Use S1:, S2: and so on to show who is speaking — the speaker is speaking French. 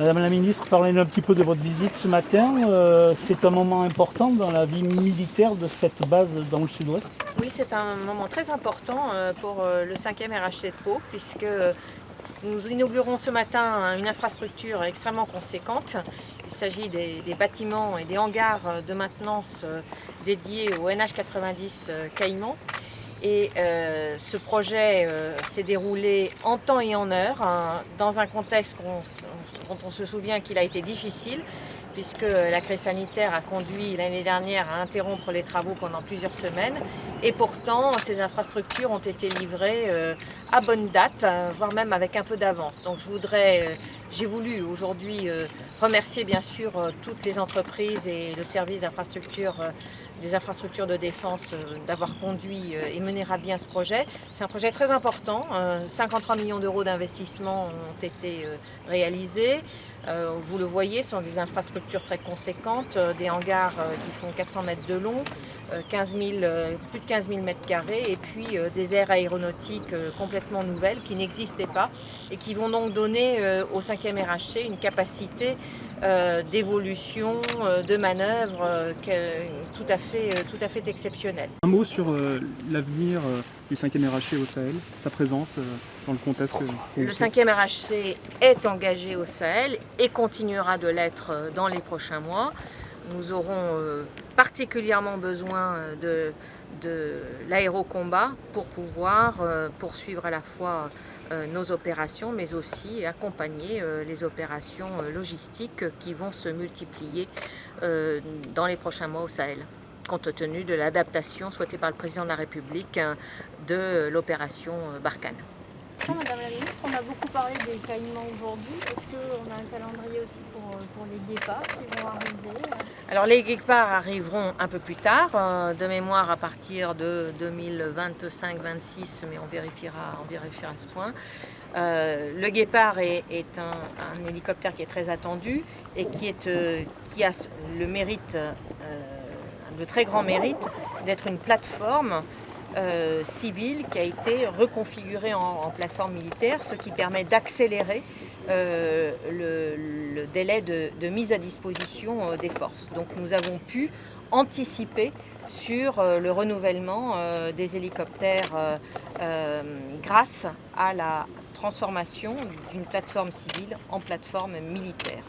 S1: Madame la ministre, parlez-nous un petit peu de votre visite ce matin. C'est un moment important dans la vie militaire de cette base dans le sud-ouest.
S2: Oui, c'est un moment très important pour le 5e RHC de Pau, puisque nous inaugurons ce matin une infrastructure extrêmement conséquente. Il s'agit des bâtiments et des hangars de maintenance dédiés au NH90 Caïman. Et ce projet s'est déroulé en temps et en heure, dans un contexte dont on se souvient qu'il a été difficile, puisque la crise sanitaire a conduit l'année dernière à interrompre les travaux pendant plusieurs semaines. Et pourtant, ces infrastructures ont été livrées à bonne date, voire même avec un peu d'avance. Donc j'ai voulu aujourd'hui remercier bien sûr toutes les entreprises et le service d'infrastructure des infrastructures de défense d'avoir conduit et mené à bien ce projet. C'est un projet très important. 53 millions d'euros d'investissement ont été réalisés. Vous le voyez, ce sont des infrastructures très conséquentes, des hangars qui font 400 mètres de long, plus de 15 000 mètres carrés, et puis des aires aéronautiques complètement nouvelles qui n'existaient pas et qui vont donc donner au 5e RHC une capacité d'évolution, de manœuvre tout à fait exceptionnelle.
S3: Un mot sur l'avenir du 5e RHC au Sahel, sa présence dans le contexte.
S2: Le 5e RHC est engagé au Sahel et continuera de l'être dans les prochains mois. Nous aurons particulièrement besoin de l'aérocombat pour pouvoir poursuivre à la fois nos opérations, mais aussi accompagner les opérations logistiques qui vont se multiplier dans les prochains mois au Sahel, compte tenu de l'adaptation souhaitée par le président de la République de l'opération Barkhane.
S4: Madame la ministre, on a beaucoup parlé des caïmans aujourd'hui. Est-ce qu'on a un calendrier aussi pour les guépards qui vont arriver?
S2: Alors les guépards arriveront un peu plus tard, de mémoire à partir de 2025-26, mais on vérifiera ce point. Le guépard est un hélicoptère qui est très attendu et qui a le mérite, de très grand mérite, d'être une plateforme civile qui a été reconfigurée en plateforme militaire, ce qui permet d'accélérer le délai de mise à disposition des forces. Donc nous avons pu anticiper sur le renouvellement des hélicoptères grâce à la transformation d'une plateforme civile en plateforme militaire.